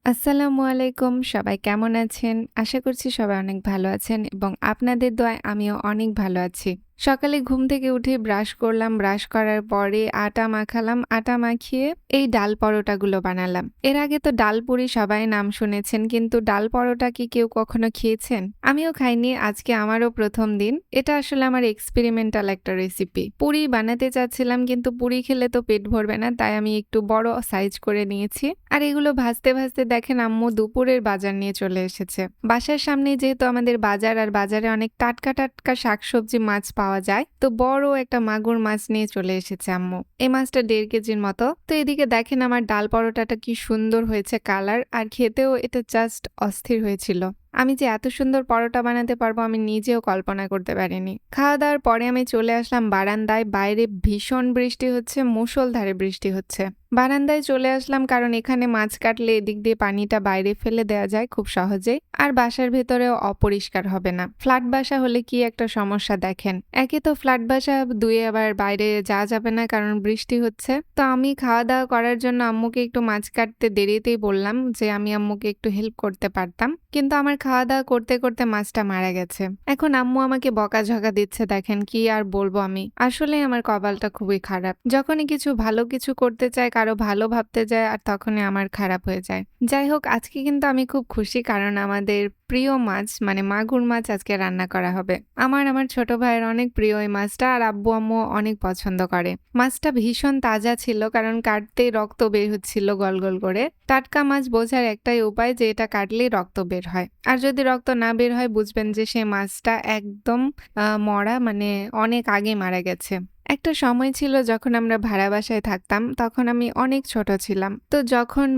আসসালামু আলাইকুম। সবাই কেমন আছেন? আশা করছি সবাই অনেক ভালো আছেন এবং আপনাদের দোয়ায় আমিও অনেক ভালো আছি। সকালে ঘুম থেকে উঠে ব্রাশ করলাম। ব্রাশ করার পরে আটা মাখালাম। আটা মাখিয়ে এই ডাল পরোটাগুলো বানালাম। এর আগে তো ডাল পুরি সবাই নাম শুনেছেন, কিন্তু ডাল পরোটা কি কেউ কখনো খেয়েছেন? আমিও খাইনি। আজকে আমারও ১ম দিন। এটা আসলে আমার এক্সপেরিমেন্টাল একটা রেসিপি। পুরি বানাতে চাচ্ছিলাম, কিন্তু পুরি খেলে তো পেট ভরবে না, তাই আমি একটু বড় সাইজ করে নিয়েছি। আর এগুলো ভাজতে ভাজতে দেখেন আম্মু দুপুরের বাজার নিয়ে চলে এসেছে। বাসার সামনেই যেহেতু আমাদের বাজার, আর বাজারে অনেক টাটকা টাটকা শাকসবজি মাছ পাওয়া যায়, তো বড় একটা মাগুর মাছ নিয়ে চলে এসেছে আম্মু। এই মাছটা ১.৫ কেজির মতো। তো এদিকে দেখেন আমার ডাল পরোটাটা কি সুন্দর হয়েছে কালার, আর খেতেও এটা জাস্ট অস্থির হয়েছিল। আমি যে এত সুন্দর পরোটা বানাতে পারবো আমি নিজেও কল্পনা করতে পারিনি। খাওয়া দাওয়ার পরে আমি চলে আসলাম বারান্দায়। বাইরে ভীষণ বৃষ্টি হচ্ছে, মুষলধারে বৃষ্টি হচ্ছে। বারান্দায় চলে আসলাম কারণ এখানে মাছ কাটলে এদিক দিয়ে পানিটা বাইরে ফেলে দেওয়া যায় খুব সহজেই, আর বাসার ভেতরেও অপরিষ্কার হবে না। ফ্ল্যাট বাসা হলে কি একটা সমস্যা দেখেন, একে তো ফ্ল্যাট বাসা, দুয়ে আবার বাইরে যাওয়া যাবে না কারণ বৃষ্টি হচ্ছে। তো আমি খাওয়া দাওয়া করার জন্য আম্মুকে একটু মাছ কাটতে দেরিতেই বললাম যে আমি আম্মুকে একটু হেল্প করতে পারতাম, কিন্তু আমার খাওয়া দাওয়া করতে করতে মাছটা মারা গেছে। এখন আম্মু আমাকে বকাঝকা দিচ্ছে। দেখেন কি আর বলবো, আমি আসলে আমার কপালটা খুবই খারাপ। যখনই কিছু ভালো কিছু করতে চাই, কারো ভালো ভাবতে যায়, আর তখনই আমার খারাপ হয়ে যায়। যাই হোক, আজকে কিন্তু আমি খুব খুশি কারণ আমাদের প্রিয় মাছ মানে মাগুর মাছ আজকে রান্না করা হবে। আমার ছোট ভাইয়ের অনেক প্রিয় এই মাছটা, আর আব্বু আম্মু অনেক পছন্দ করে। মাছটা ভীষণ তাজা ছিল কারণ কাটতেই রক্ত বের হচ্ছিল গল গল করে। টাটকা মাছ বোঝার একটাই উপায় যে এটা কাটলেই রক্ত বের হয়, আর যদি রক্ত না বের হয় বুঝবেন যে সেই মাছটা একদম মরা, মানে অনেক আগে মারা গেছে। একটা সময় ছিল যখন আমরা ভাড়া বাসায় থাকতাম, তখন আমি অনেক ছোট ছিলাম। তো যখন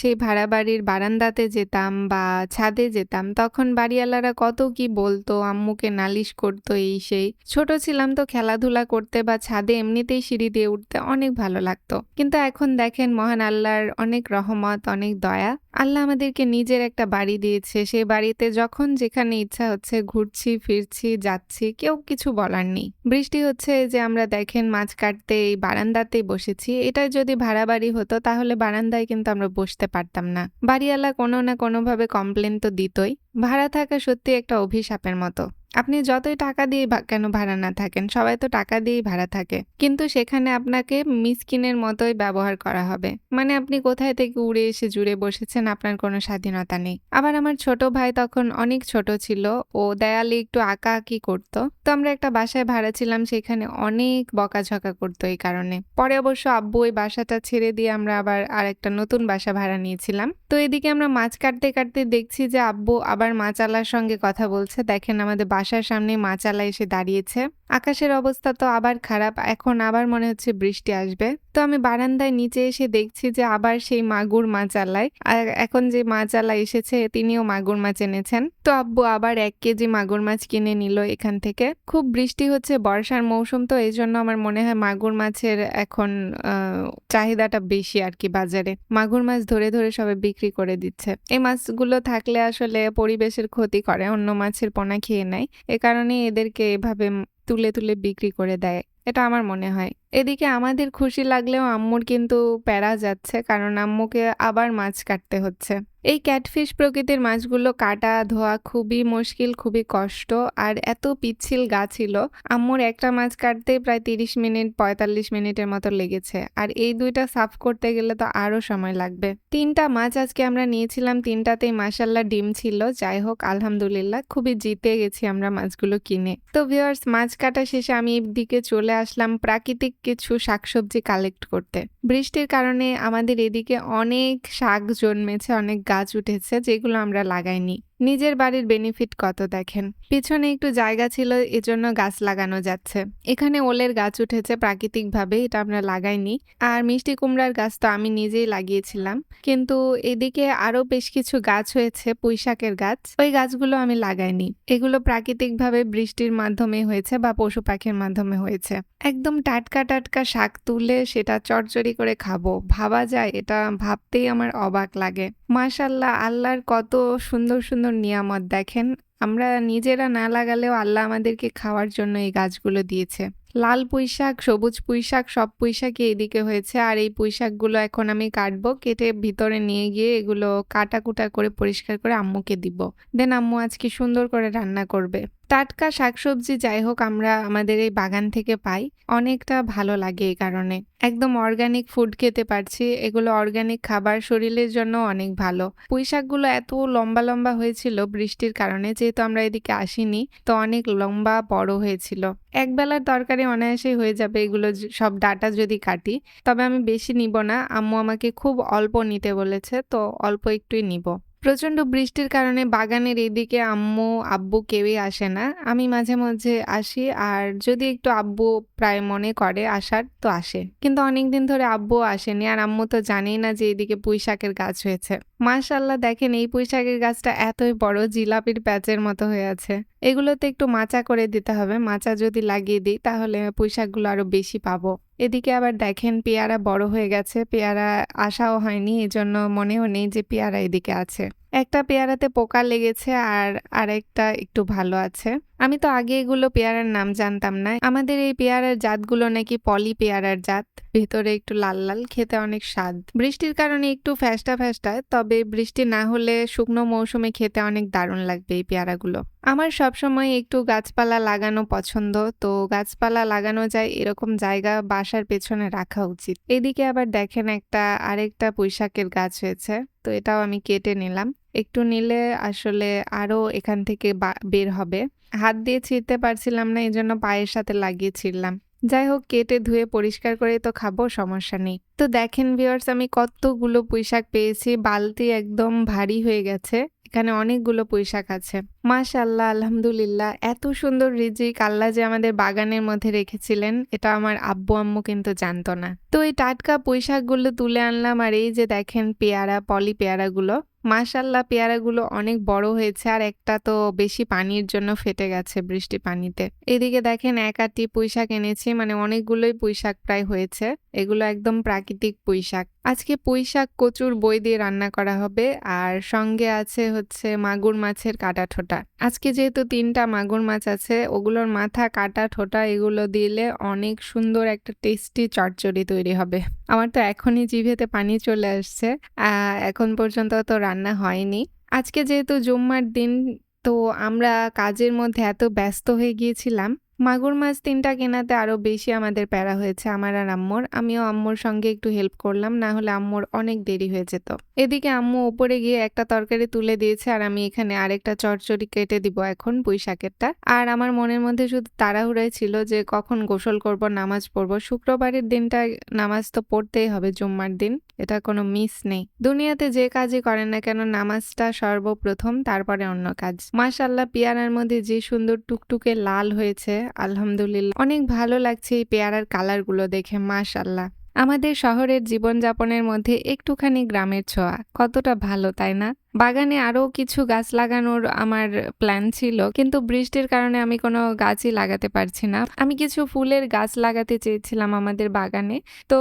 সেই ভাড়া বাড়ির বারান্দাতে যেতাম বা ছাদে যেতাম, তখন বাড়িওয়ালারা কত কি বলতো, আম্মুকে নালিশ করতো, এই সেই। ছোট ছিলাম তো খেলাধুলা করতে বা ছাদে এমনিতেই সিঁড়ি দিয়ে উঠতে অনেক ভালো লাগতো। কিন্তু এখন দেখেন মহান আল্লাহর অনেক রহমত, অনেক দয়া। আল্লাহ আমাদেরকে নিজের একটা বাড়ি দিয়েছে। সেই বাড়িতে যখন যেখানে ইচ্ছা হচ্ছে ঘুরছি, ফিরছি, যাচ্ছি, কেউ কিছু বলার নেই। বৃষ্টি হচ্ছে, এই যে আমরা দেখেন মাছ কাটতে এই বারান্দাতেই বসেছি। এটা যদি ভাড়া বাড়ি হতো তাহলে বারান্দায় কিন্তু আমরা বসতে পারতাম না। বাড়িওয়ালা কোনো না কোনোভাবে কমপ্লেন তো দিতই। ভাড়া থাকা সত্যি একটা অভিশাপের মতো। আপনি যতই টাকা দিয়ে কেন ভাড়া না থাকেন, সবাই তো টাকা দিয়েই ভাড়া থাকে, কিন্তু সেখানে আপনাকে মিসকিনের মতোই ব্যবহার করা হবে। মানে আপনি কোথায় থেকে উড়ে এসে জুড়ে বসেছেন, আপনার কোনো স্বাধীনতা নেই। আবার আমার ছোট ভাই তখন অনেক ছোট ছিল, ও দেয়ালে একটু আঁকাআঁকি করতো। তো আমরা একটা বাসায় ভাড়া ছিলাম, সেখানে অনেক বকাঝকা করতো এই কারণে। পরে অবশ্য আব্বু ওই বাসাটা ছেড়ে দিয়ে আমরা আবার আরেকটা নতুন বাসা ভাড়া নিয়েছিলাম। তো এদিকে আমরা মাছ কাটতে কাটতে দেখছি যে আব্বু আবার মাচালার সঙ্গে কথা বলছে। দেখেন আমাদের বাসার সামনে মাচালা এসে দাঁড়িয়েছে। আকাশের অবস্থা তো আবার খারাপ, এখন আবার মনে হচ্ছে বৃষ্টি আসবে। তো আমি বারান্দায় নিচে এসে দেখছি যে আবার সেই মাগুর মাচালায়, আর এখন যে মাচালা এসেছে তিনিও মাগুর মাছ এনেছেন। তো আব্বু আবার ১ কেজি মাগুর মাছ কিনে নিল এখান থেকে। খুব বৃষ্টি হচ্ছে, বর্ষার মৌসুম, তো এই জন্য আমার মনে হয় মাগুর মাছের এখন চাহিদাটা বেশি আর কি বাজারে। মাগুর মাছ ধরে ধরে সবাই বিক্রি করে দিচ্ছে। এই মাছগুলো থাকলে আসলে পরিবেশের ক্ষতি করে, অন্য মাছের পোনা খেয়ে নেয়। এ কারণে এদেরকে এভাবে তুলে তুলে বিক্রি করে দেয়, এটা আমার মনে হয়। এদিকে আমাদের খুশি লাগলেও আম্মুর কিন্তু প্যারা যাচ্ছে, কারণ আম্মুকে আবার মাছ কাটতে হচ্ছে। এই ক্যাটফিশ প্রকৃতির মাছগুলো কাটা ধোয়া খুবই মুশকিল, খুবই কষ্ট, আর এত পিচ্ছিল গা ছিল। আম্মুর একটা মাছ কাটতেই প্রায় ৩০ মিনিট ৪৫ মিনিটের মতো লেগেছে, আর এই দুইটা সাফ করতে গেলে তো আরো সময় লাগবে। ৩টা মাছ আজকে আমরা নিয়েছিলাম, ৩টাতেই মাশাআল্লাহ ডিম ছিল। যাই হোক আলহামদুলিল্লাহ, খুবই জিতে গেছি আমরা মাছগুলো কিনে। তো ভিউয়ার্স, মাছ কাটা শেষে আমি এদিকে চলে আসলাম প্রাকৃতিক কিছু শাকসবজি কালেক্ট করতে। বৃষ্টির কারণে আমাদের এদিকে অনেক শাক জন্মেছে, অনেক গাছ উঠেছে যেগুলো আমরা লাগাইনি। নিজের বাড়ির বেনিফিট কত দেখেন। পিছনে একটু জায়গা ছিল, এজন্য গাছ লাগানো যাচ্ছে। এখানে ওলের গাছ উঠেছে প্রাকৃতিকভাবে, এটা আমরা লাগাইনি। আর মিষ্টি কুমড়ার গাছ তো আমি নিজেই লাগিয়েছিলাম, কিন্তু এদিকে আরো বেশ কিছু গাছ হয়েছে, পুঁইশাকের গাছ, ওই গাছগুলো আমি লাগাইনি। এগুলো প্রাকৃতিকভাবে বৃষ্টির মাধ্যমে হয়েছে বা পশু পাখির মাধ্যমে হয়েছে। একদম টাটকা টাটকা শাক তুলে সেটা চচ্চড়ি করে খাবো, ভাবা যায়? এটা ভাবতেই আমার অবাক লাগে। মাশাআল্লাহ, আল্লাহর কত সুন্দর সুন্দর নিয়ামত দেখেন। আমরা নিজেরা না লাগালেও আল্লাহ আমাদেরকে খাওয়ার জন্য এই গাছগুলো দিয়েছে। লাল পুঁইশাক, সবুজ পুঁইশাক সব পুঁইশাকই এদিকে হয়েছে। আর এই পুঁইশাকগুলো এখন আমি কাটবো। কেটে ভিতরে নিয়ে গিয়ে এগুলো কাটাকুটা করে পরিষ্কার করে আম্মুকে দিব। দেন আম্মু আজকে সুন্দর করে রান্না করবে। টাটকা শাকসবজি যাই হোক আমরা আমাদের এই বাগান থেকে পাই। অনেকটা ভালো লাগে এই কারণে। একদম অর্গানিক ফুড খেতে পারছি। এগুলো অর্গানিক খাবার শরীরের জন্য অনেক ভালো। পুঁইশাকগুলো এত লম্বা, লম্বা হয়েছিল বৃষ্টির কারণে যেহেতু আমরা এদিকে আসিনি তো অনেক লম্বা বড় হয়েছিল। একবেলার তরকারি অনায়াসেই হয়ে যাবে এগুলো সব ডাঁটা যদি কাটি। তবে আমি বেশি নিব না। আম্মু আমাকে খুব অল্প নিতে বলেছে তো অল্প একটুই নিব। প্রচণ্ড বৃষ্টির কারণে বাগানের এদিকে আম্মু, আব্বু কেউই আসে না। আমি মাঝে মাঝে আসি আর যদি একটু আব্বু প্রায় মনে করে আসার তো আসে। কিন্তু অনেকদিন ধরে আব্বুও আসেনি আর আম্মু তো জানেই না যে এদিকে পুঁইশাকের গাছ হয়েছে। মাশাআল্লাহ দেখেন এই পুঁইশাকের গাছটা এতই বড় জিলাপির প্যাচের মতো হয়ে আছে। এগুলোতে একটু মাচা করে দিতে হবে। মাচা যদি লাগিয়ে দিই তাহলে পুঁইশাকগুলো আরো বেশি পাবো। এদিকে আবার দেখেন পেয়ারা বড় হয়ে গেছে। পেয়ারা আসাও হয়নি এজন্য মনেও নেই যে পেয়ারা এদিকে আছে। একটা পেয়ারাতে পোকা লেগেছে আর আরেকটা একটু ভালো আছে। আমি তো আগে এগুলো পেয়ারার নাম জানতাম না। আমাদের এই পেয়ারার জাতগুলো নাকি পলি পেয়ারার জাত। ভেতরে একটু লাল লাল, খেতে অনেক স্বাদ। বৃষ্টির কারণে একটু ফ্যাসটা ফ্যাসটা, তবে বৃষ্টি না হলে শুকনো মৌসুমে খেতে অনেক দারুণ লাগবে এই পেয়ারাগুলো। আমার সবসময় একটু গাছপালা লাগানো পছন্দ। তো গাছপালা লাগানো যায় এরকম জায়গা বাসার পেছনে রাখা উচিত। এদিকে আবার দেখেন আরেকটা পুঁইশাকের গাছ হয়েছে। তো এটাও আমি কেটে নিলাম। একটু নিলে আসলে আরো এখান থেকে বের হবে। হাত দিয়ে ছিঁড়তে পারছিলাম না এজন্য পায়ের সাথে লাগিয়ে ছিঁড়লাম। যাই হোক কেটে ধুয়ে পরিষ্কার করে তো খাবো, সমস্যা নেই। তো দেখেন ভিউয়ার্স আমি কতগুলো পুঁইশাক পেয়েছি। বালতি একদম ভারী হয়ে গেছে। এখানে অনেকগুলো পুঁইশাক আছে। মাশাআল্লাহ, আলহামদুলিল্লাহ, এত সুন্দর রিজিক আল্লাহ যে আমাদের বাগানের মধ্যে রেখেছিলেন এটা আমার আব্বু আম্মু কিন্তু জানতো না। তো এই টাটকা পুঁইশাকগুলো তুলে আনলাম আর এই যে দেখেন পেয়ারা, পলি পেয়ারাগুলো। মাশাআল্লাহ পেয়ারাগুলো অনেক বড় হয়েছে আর একটা তো বেশি পানির জন্য ফেটে গেছে বৃষ্টি পানিতে। এদিকে দেখেন এক আঁটি পুঁইশাক এনেছি, মানে অনেকগুলোই পুঁইশাক প্রায় হয়েছে। এগুলো একদম প্রাকৃতিক পুঁইশাক। আজকে পুঁইশাক কচুর বই দিয়ে রান্না করা হবে আর সঙ্গে আছে হচ্ছে মাগুর মাছের কাটা ঠোঁটা। আজকে যেহেতু ৩টা মাগুর মাছ আছে ওগুলোর মাথা, কাটা, ঠোঁটা এগুলো দিলে অনেক সুন্দর একটা টেস্টি চচ্চড়ি তৈরি হবে। আমার তো এখনই জিভেতে পানি চলে আসছে। এখন পর্যন্ত তো রান্না হয়নি। আজকে যেহেতু জুম্মার দিন তো আমরা কাজের মধ্যে এত ব্যস্ত হয়ে গিয়েছিলাম। মাগুর মাছ ৩টা কেনাতে আরো বেশি আমাদের প্যারা হয়েছে আমার আর আম্মুর। আমিও আম্মুর সঙ্গে একটু হেল্প করলাম, না হলে আম্মুর অনেক দেরি হয়ে যেত। এদিকে আম্মু উপরে গিয়ে একটা তরকারি তুলে দিয়েছে আর আমি এখানে আরেকটা চচ্চড়ি কেটে দিব এখন পুঁইশাকেরটা। আর আমার মনের মধ্যে শুধু তাড়াহুড়াই ছিল যে কখন গোসল করব, নামাজ পড়ব। শুক্রবারের দিনটা নামাজ তো পড়তেই হবে, জুম্মার দিন, এটা কোনো মিস নেই। দুনিয়াতে যে কাজই করেন না কেন নামাজটা সর্বপ্রথম, তারপরে অন্য কাজ। মাশাআল্লাহ পেয়ারার মধ্যে যে সুন্দর টুকটুকে লাল হয়েছে, আলহামদুলিল্লাহ অনেক ভালো লাগছে এই পেয়ারার কালারগুলো দেখে। মাশাআল্লাহ আমাদের শহরের জীবনযাপনের মধ্যে একটুখানি গ্রামের ছোঁয়া, কতটা ভালো তাই না? বাগানে আরো কিছু গাছ লাগানোর আমার প্ল্যান ছিল কিন্তু বৃষ্টির কারণে আমি কোনো গাছই লাগাতে পারছি না। আমি কিছু ফুলের গাছ লাগাতে চেয়েছিলাম আমাদের বাগানে। তো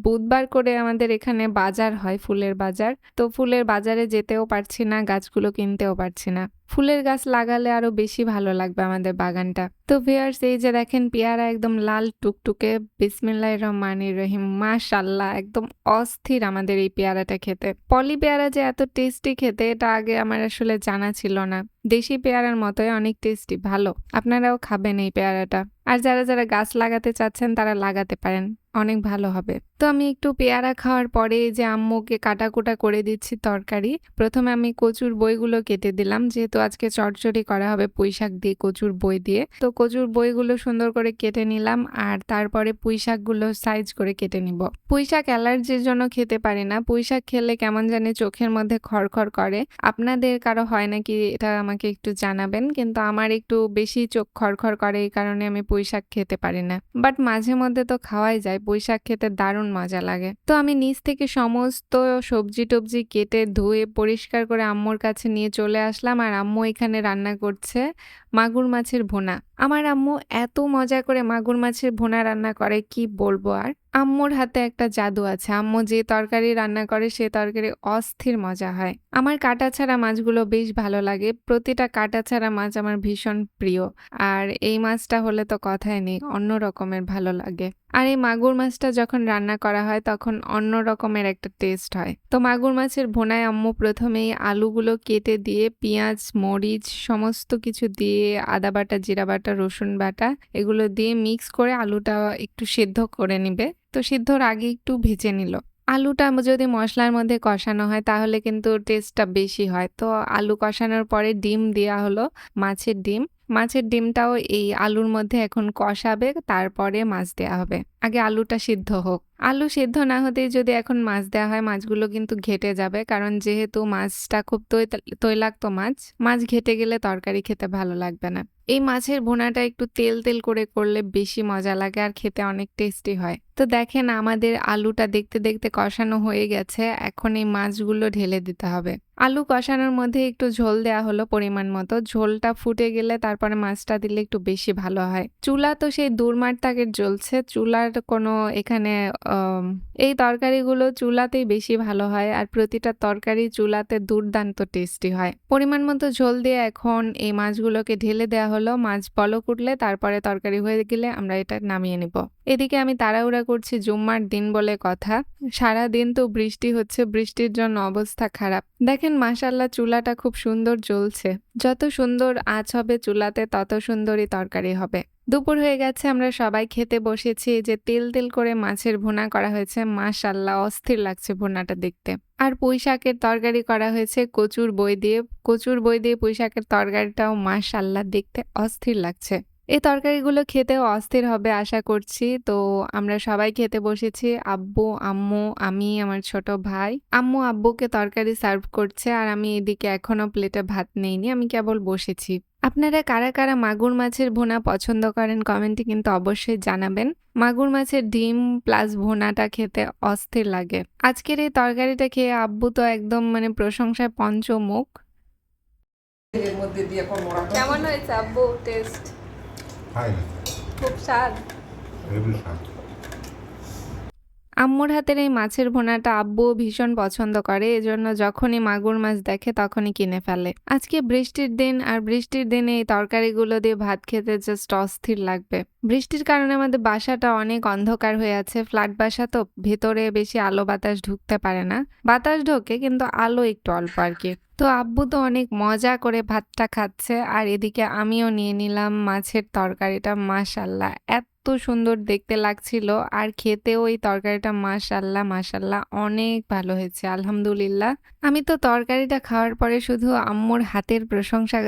বুধবার করে আমাদের এখানে বাজার হয়, ফুলের বাজার। তো ফুলের বাজারে যেতেও পারছি না, গাছগুলো কিনতেও পারছি না। ফুলের গাছ লাগালে আরো বেশি ভালো লাগবে আমাদের বাগানটা। তো ভিউয়ার্স এই যে দেখেন পেয়ারা একদম লাল টুকটুকে, বিসমিল্লাহির রহমানির রহিম, মাশাআল্লাহ একদম অস্থির আমাদের এই পেয়ারাটা খেতে। পলি পেয়ারা যে এত টেস্টি খেতে এটা আগে আমার আসলে জানা ছিল না। দেশি পেয়ারার মতোই অনেক টেস্টি, ভালো। আপনারাও খাবেন এই পেয়ারাটা। আর যারা যারা গাছ লাগাতে চাচ্ছেন তারা লাগাতে পারেন, অনেক ভালো হবে। তো আমি একটু পেয়ারা খাওয়ার পরে যে আম্মুকে কাটাকুটা করে দিচ্ছি তরকারি। প্রথমে আমি কচুর বইগুলো কেটে দিলাম, যেহেতু আজকে চচ্চড়ি করা হবে পুঁইশাক দিয়ে, কচুর বই দিয়ে। তো কচুর বইগুলো সুন্দর করে কেটে নিলাম আর তারপরে পুঁইশাকগুলো সাইজ করে কেটে নিব। পুঁইশাক অ্যালার্জির জন্য খেতে পারি না। পুঁইশাক খেলে কেমন জানি চোখের মধ্যে খড়খড় করে। আপনাদের কারো হয় নাকি এটা আমাকে একটু জানাবেন। কিন্তু আমার একটু বেশি চোখ খড়খড় করে, এই কারণে আমি পুঁইশাক খেতে পারি না। বাট মাঝে মধ্যে তো খাওয়াই যায়, পুঁইশাক খেতে দারুণ মজা লাগে। তো আমি নিচ থেকে সমস্ত সবজি টবজি কেটে ধুয়ে পরিষ্কার করে আম্মুর কাছে নিয়ে চলে আসলাম আর আম্মু এখানে রান্না করছে মাগুর মাছের ভুনা। আমার আম্মু এত মজা করে মাগুর মাছের ভুনা রান্না করে কি বলবো আর। আম্মুর হাতে একটা জাদু আছে। আম্মু যে তরকারি রান্না করে সে তরকারি অস্থির মজা হয়। আমার কাঁটা ছাড়া মাছগুলো বেশ ভালো লাগে। প্রতিটা কাঁটা ছাড়া মাছ আমার ভীষণ প্রিয়। আর এই মাছটা হলে তো কথাই নেই, অন্য রকমের ভালো লাগে। আর এই মাগুর মাছটা যখন রান্না করা হয় তখন অন্য রকমের একটা টেস্ট হয়। তো মাগুর মাছের ভুনায় আম্মু প্রথমেই আলুগুলো কেটে দিয়ে পেঁয়াজ, মরিচ সমস্ত কিছু দিয়ে আদা বাটা, জিরা বাটা, রসুন বাটা এগুলো দিয়ে মিক্স করে আলুটা একটু সেদ্ধ করে নিবে। তো সিদ্ধর আগে একটু ভেজে নিল। আলুটা যদি মসলার মধ্যে কষানো হয় তাহলে কিন্তু টেস্টটা বেশি হয়। তো আলু কষানোর পরে ডিম দেয়া হলো, মাছের ডিম। মাছের ডিমটাও এই আলুর মধ্যে এখন কষাবে, তারপরে মাছ দেয়া হবে। আগে আলুটা সিদ্ধ হোক। আলু সিদ্ধ না হতেই যদি এখন মাছ দেয়া হয় মাছগুলো কিন্তু ঘেঁটে যাবে। কারণ যেহেতু মাছটা খুব তৈলাক্ত মাছ, মাছ ঘেঁটে গেলে তরকারি খেতে ভালো লাগবে না। এই মাছের ভুনাটা একটু তেল, তেল করে করলে বেশি মজা লাগে আর খেতে অনেক টেস্টি হয়। তো দেখেন আমাদের আলুটা দেখতে, দেখতে কষানো হয়ে গেছে। এখন এই মাছগুলো ঢেলে দিতে হবে। আলু কষানোর মধ্যে একটু ঝোল দেয়া হলো পরিমাণ মতো। ঝোলটা ফুটে গেলে তারপরে মাছটা দিলে একটু বেশি ভালো হয়। চুলা তো সেই দূরমার তাগের জ্বলছে। চুলার কোনো এখানে আম এই তরকারিগুলো চুলাতেই বেশি ভালো হয় আর প্রতিটা তরকারি চুলাতে দুর্দান্ত টেস্টি হয়। পরিমাণ মতো ঝোল দিয়ে এখন এই মাছগুলোকে ঢেলে দেয়া হলো। মাছ বলক উঠলে তারপরে তরকারি হয়ে গেলে আমরা এটা নামিয়ে নিব। এদিকে আমি তাড়াহুড়া করছি, জুম্মার দিন বলে কথা। সারাদিন তো বৃষ্টি হচ্ছে, বৃষ্টির জন্য অবস্থা খারাপ। দেখেন মাশাআল্লাহ চুলাটা খুব সুন্দর জ্বলছে। যত সুন্দর আঁচ হবে চুলাতে তত সুন্দরই তরকারি হবে। দুপুর হয়ে গেছে, আমরা সবাই খেতে বসেছি। এই যে তেল তেল করে মাছের ভুনা করা হয়েছে, মাশাআল্লাহ অস্থির লাগছে ভুনাটা দেখতে। আর পুঁই শাকের তরকারি করা হয়েছে কচুর বই দিয়ে। কচুর বই দিয়ে পুঁই শাকের তরকারিটাও মাশাআল্লাহ দেখতে অস্থির লাগছে। এই তরকারিগুলো খেতেও অস্থির হবে আশা করছি। তো আমরা সবাই খেতে বসেছি। আব্বু, আম্মু, আমি, আমার ছোট ভাই। আম্মু আব্বুকে তরকারি সার্ভ করছে আর আমি এদিকে এখনো প্লেটে ভাত নেইনি, আমি কেবল বসেছি। আপনারা কারা কারা মাগুর মাছের ভুনা পছন্দ করেন কমেন্টে কিন্তু অবশ্যই জানাবেন। মাগুর মাছের ডিম প্লাস ভুনাটা খেতে অস্থির লাগে। আজকের এই তরকারিটা খেয়ে আব্বু তো একদম প্রশংসায় পঞ্চমুখ। কেমন হয়েছে আব্বু টেস্ট? খুব স্বাদ। আম্মুর হাতের এই মাছের ভুনাটা আব্বুও ভীষণ পছন্দ করে, এজন্য যখনই মাগুর মাছ দেখে তখনই কিনে ফেলে। আজকে বৃষ্টির দিন আর বৃষ্টির দিনে এই তরকারিগুলো দিয়ে ভাত খেতে জাস্ট অস্থির লাগবে। বৃষ্টির কারণে আমাদের বাসাটা অনেক অন্ধকার হয়ে আছে। ফ্ল্যাট বাসা তো, ভেতরে বেশি আলো বাতাস ঢুকতে পারে না। বাতাস ঢোকে কিন্তু আলো একটু অল্প আর কি। তো আব্বু তো অনেক মজা করে ভাতটা খাচ্ছে আর এদিকে আমিও নিয়ে নিলাম মাছের তরকারিটা। মাশাআল্লাহ এত সুন্দর দেখতে লাগছিল আর খেতেও এই তরকারিটা মাশাআল্লাহ মাশাআল্লাহ অনেক ভালো হয়েছে, আলহামদুলিল্লাহ। আমি তো তরকারিটা খাওয়ার পরে শুধু আম্মুর হাতের প্রশংসা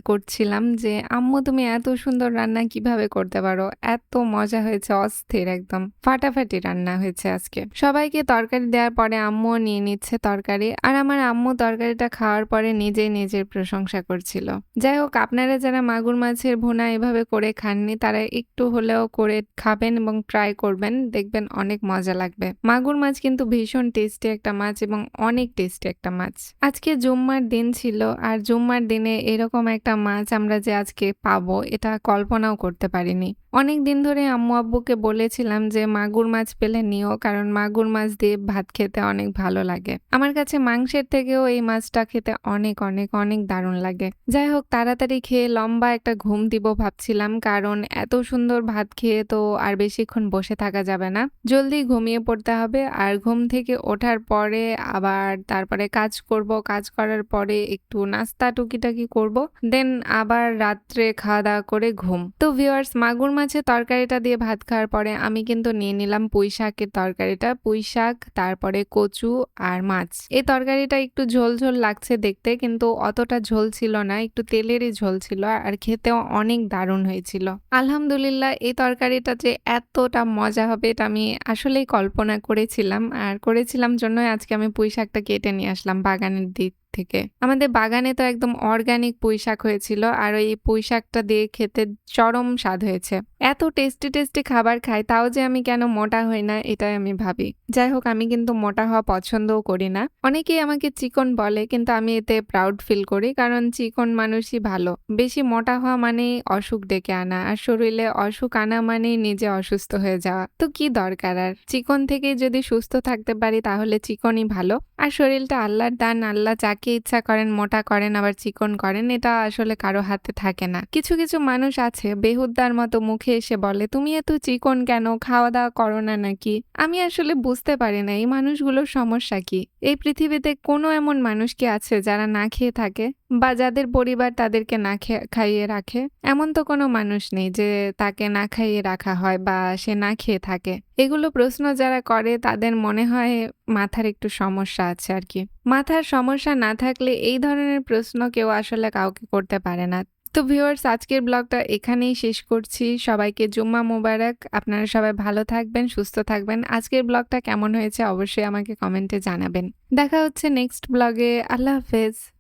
করছিলাম যে আম্মু তুমি এত সুন্দর রান্না কিভাবে করতে পারো, এত মজা হয়েছে, অস্থির একদম ফাটাফাটি রান্না হয়েছে আজকে। সবাইকে তরকারি দেওয়ার পরে আম্মুও নিয়ে নিচ্ছে তরকারি আর আমার আম্মু তরকারিটা খাওয়ার পরে নিজেই নিজের প্রশংসা করছিল। যাই হোক, আপনারা যারা মাগুর মাছের ভুনা এভাবে করে খাননি তারা একটু হলেও করে খাবেন এবং ট্রাই করবেন, দেখবেন অনেক মজা লাগবে। মাগুর মাছ কিন্তু ভীষণ টেস্টি একটা মাছ এবং অনেক টেস্টি একটা মাছ। আজকে জুম্মার দিন ছিল আর জুম্মার দিনে এরকম একটা মাছ আমরা যে আজকে পাবো এটা কল্পনাও করতে পারিনি। অনেক দিন ধরে আম্মু আব্বুকে বলেছিলাম যে মাগুর মাছ পেলে নিও, কারণ মাগুর মাছ দিয়ে ভাত খেতে অনেক ভালো লাগে। আমার কাছে মাংসের থেকেও এই মাছটা খেতে অনেক অনেক অনেক দারুণ লাগে। যাই হোক, তাড়াতাড়ি খেয়ে লম্বা একটা ঘুম দিব ভাবছিলাম, কারণ এত সুন্দর ভাত খেয়ে তো আর বেশিক্ষণ বসে থাকা যাবে না, জলদি ঘুমিয়ে পড়তে হবে। আর ঘুম থেকে ওঠার পরে আবার তারপরে কাজ করব, কাজ করার পরে একটু নাস্তা টুকিটাকি করব, দেন আবার রাত্রে খাওয়া দাওয়া করে ঘুম। তো ভিউয়ার্স, মাগুর মাছের তরকারিটা দিয়ে ভাত খাওয়ার পরে আমি কিন্তু নিয়ে নিলাম পুঁই শাকের তরকারিটা। পুঁই শাক, তারপরে কচু আর মাছ। এই তরকারিটা একটু ঝোল ঝোল লাগছে দেখতে, কিন্তু অতটা ঝোল ছিল না, একটু তেলেরই ঝোল ছিল আর খেতেও অনেক দারুণ হয়েছিল। আলহামদুলিল্লাহ, এই তরকারিটা যে এতটা মজা হবে এটা আমি আসলেই কল্পনা করেছিলাম, আর করেছিলাম জন্যই আজকে আমি পুঁই শাকটা কেটে নিয়ে আসলাম বাগানের দিক থেকে। আমাদের বাগানে তো একদম অর্গানিক পুঁইশাক হয়েছিল আর ওই পুঁইশাকটা দিয়ে খেতে চরম স্বাদ হয়েছে। এত টেস্টি খাবার খাই তাও যে আমি কেন মোটা হই না এটাই আমি ভাবি। যাই হোক আমি কিন্তু মোটা হওয়া পছন্দও করি না। অনেকেই আমাকে চিকন বলে কিন্তু আমি এতে প্রাউড ফিল করি কারণ চিকন মানুষই ভালো। বেশি মোটা হওয়া মানেই অসুখ ডেকে আনা আর শরীরে অসুখ আনা মানেই নিজে অসুস্থ হয়ে যাওয়া। তো কি দরকার আর? চিকন থেকেই যদি সুস্থ থাকতে পারি তাহলে চিকনই ভালো। আর শরীরটা আল্লাহর দান, আল্লাহ যাকে ইচ্ছা করেন মোটা করেন আবার চিকন করেন, এটা আসলে কারো হাতে থাকে না। কিছু মানুষ আছে বেহুদ্দার মতো মুখে এসে বলে তুমি এত চিকন কেন, খাওয়া দাওয়া করো না নাকি? আমি আসলে বুঝতে পারি না এই মানুষগুলোর সমস্যা কি। এই পৃথিবীতে কোনো এমন মানুষ কি আছে যারা না খেয়ে থাকে বা যাদের পরিবার তাদেরকে না খাইয়ে রাখে? এমন তো কোনো মানুষ নেই যে তাকে না খাইয়ে রাখা হয় বা সে না খেয়ে থাকে। এগুলো প্রশ্ন যারা করে তাদের মনে হয় মাথার একটু সমস্যা আছে আর কি। মাথার সমস্যা না থাকলে এই ধরনের প্রশ্ন কেউ আসলে কাউকে করতে পারে না। তো ভিউয়ার্স আজকের ব্লগটা এখানেই শেষ করছি। সবাইকে জুম্মা মুবারক। আপনারা সবাই ভালো থাকবেন, সুস্থ থাকবেন। আজকের ব্লগটা কেমন হয়েছে অবশ্যই আমাকে কমেন্টে জানাবেন। দেখা হচ্ছে নেক্সট ব্লগে। আল্লাহ হাফেজ।